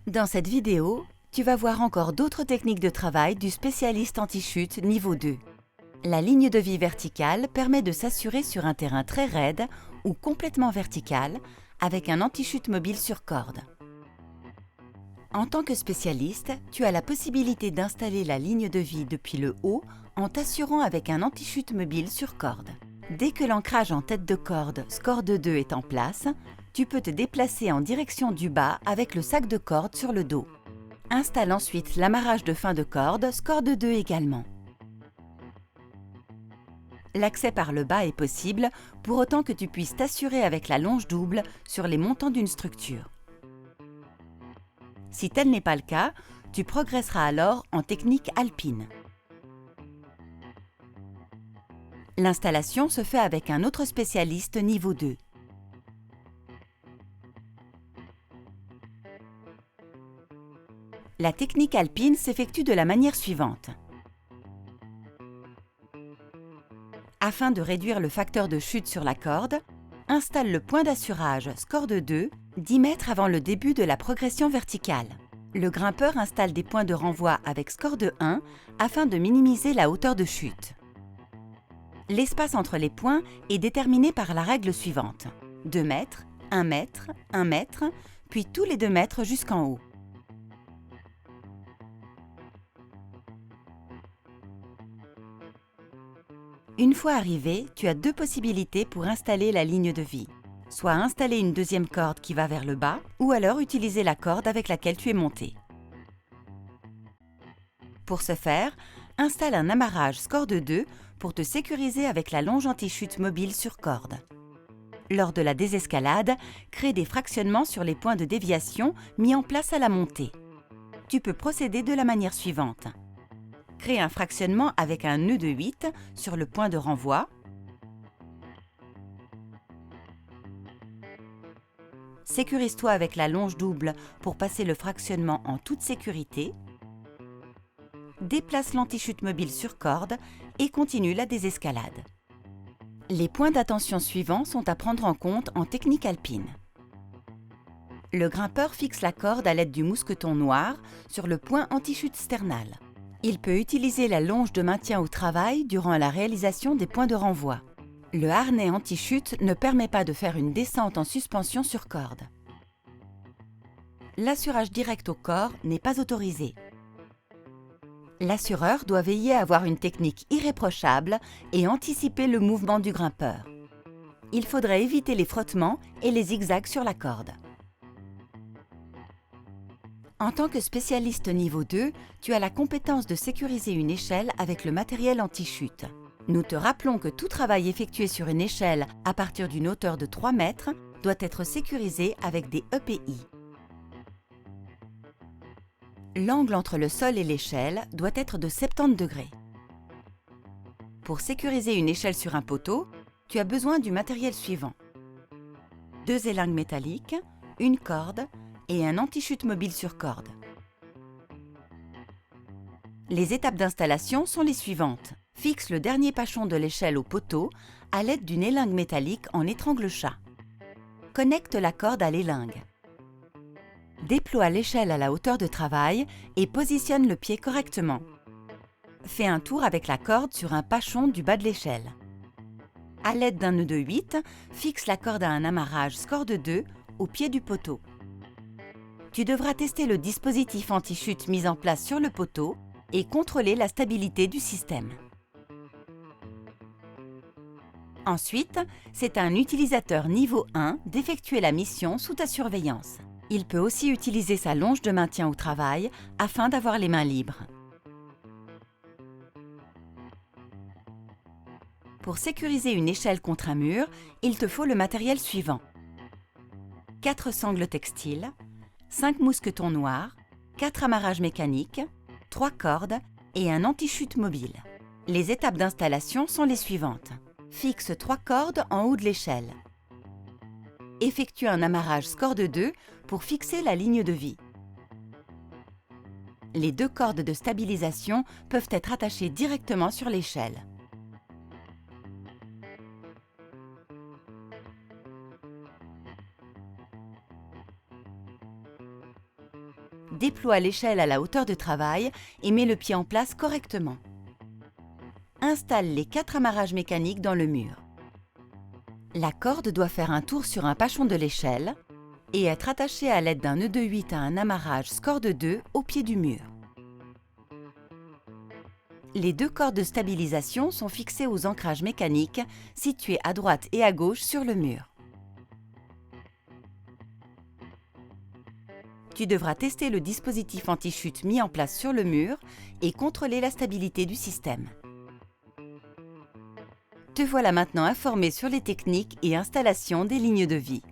Dans cette vidéo, tu vas voir encore d'autres techniques de travail du spécialiste anti-chute niveau 2. La ligne de vie verticale permet de s'assurer sur un terrain très raide ou complètement vertical avec un anti-chute mobile sur corde. En tant que spécialiste, tu as la possibilité d'installer la ligne de vie depuis le haut en t'assurant avec un anti-chute mobile sur corde. Dès que l'ancrage en tête de corde Scorde 2 est en place, tu peux te déplacer en direction du bas avec le sac de corde sur le dos. Installe ensuite l'amarrage de fin de corde Scorde 2 également. L'accès par le bas est possible pour autant que tu puisses t'assurer avec la longe double sur les montants d'une structure. Si tel n'est pas le cas, tu progresseras alors en technique alpine. L'installation se fait avec un autre spécialiste niveau 2. La technique alpine s'effectue de la manière suivante. Afin de réduire le facteur de chute sur la corde, installe le point d'assurage Scorde 2 10 mètres avant le début de la progression verticale. Le grimpeur installe des points de renvoi avec Scorde 1 afin de minimiser la hauteur de chute. L'espace entre les points est déterminé par la règle suivante. 2 mètres, 1 mètre, 1 mètre, puis tous les 2 mètres jusqu'en haut. Une fois arrivé, tu as deux possibilités pour installer la ligne de vie. Soit installer une deuxième corde qui va vers le bas, ou alors utiliser la corde avec laquelle tu es monté. Pour ce faire, installe un amarrage Scorde 2 pour te sécuriser avec la longe anti-chute mobile sur corde. Lors de la désescalade, crée des fractionnements sur les points de déviation mis en place à la montée. Tu peux procéder de la manière suivante. Crée un fractionnement avec un nœud de 8 sur le point de renvoi. Sécurise-toi avec la longe double pour passer le fractionnement en toute sécurité. Déplace l'anti-chute mobile sur corde et continue la désescalade. Les points d'attention suivants sont à prendre en compte en technique alpine. Le grimpeur fixe la corde à l'aide du mousqueton noir sur le point anti-chute sternal. Il peut utiliser la longe de maintien au travail durant la réalisation des points de renvoi. Le harnais anti-chute ne permet pas de faire une descente en suspension sur corde. L'assurage direct au corps n'est pas autorisé. L'assureur doit veiller à avoir une technique irréprochable et anticiper le mouvement du grimpeur. Il faudrait éviter les frottements et les zigzags sur la corde. En tant que spécialiste niveau 2, tu as la compétence de sécuriser une échelle avec le matériel anti-chute. Nous te rappelons que tout travail effectué sur une échelle à partir d'une hauteur de 3 mètres doit être sécurisé avec des EPI. L'angle entre le sol et l'échelle doit être de 70 degrés. Pour sécuriser une échelle sur un poteau, tu as besoin du matériel suivant. 2 élingues métalliques, une corde et un anti-chute mobile sur corde. Les étapes d'installation sont les suivantes. Fixe le dernier pachon de l'échelle au poteau à l'aide d'une élingue métallique en étrangle-chat. Connecte la corde à l'élingue. Déploie l'échelle à la hauteur de travail et positionne le pied correctement. Fais un tour avec la corde sur un pachon du bas de l'échelle. À l'aide d'un nœud de 8, fixe la corde à un amarrage Scorde 2 au pied du poteau. Tu devras tester le dispositif anti-chute mis en place sur le poteau et contrôler la stabilité du système. Ensuite, c'est à un utilisateur niveau 1 d'effectuer la mission sous ta surveillance. Il peut aussi utiliser sa longe de maintien au travail afin d'avoir les mains libres. Pour sécuriser une échelle contre un mur, il te faut le matériel suivant. 4 sangles textiles, 5 mousquetons noirs, 4 amarrages mécaniques, 3 cordes et un anti-chute mobile. Les étapes d'installation sont les suivantes. Fixe 3 cordes en haut de l'échelle. Effectue un amarrage Scorde 2 pour fixer la ligne de vie. Les 2 cordes de stabilisation peuvent être attachées directement sur l'échelle. Déploie l'échelle à la hauteur de travail et mets le pied en place correctement. Installe les 4 amarrages mécaniques dans le mur. La corde doit faire un tour sur un pachon de l'échelle et être attachée à l'aide d'un nœud de 8 à un amarrage score de 2 au pied du mur. Les 2 cordes de stabilisation sont fixées aux ancrages mécaniques situés à droite et à gauche sur le mur. Tu devras tester le dispositif anti-chute mis en place sur le mur et contrôler la stabilité du système. Te voilà maintenant informé sur les techniques et installations des lignes de vie.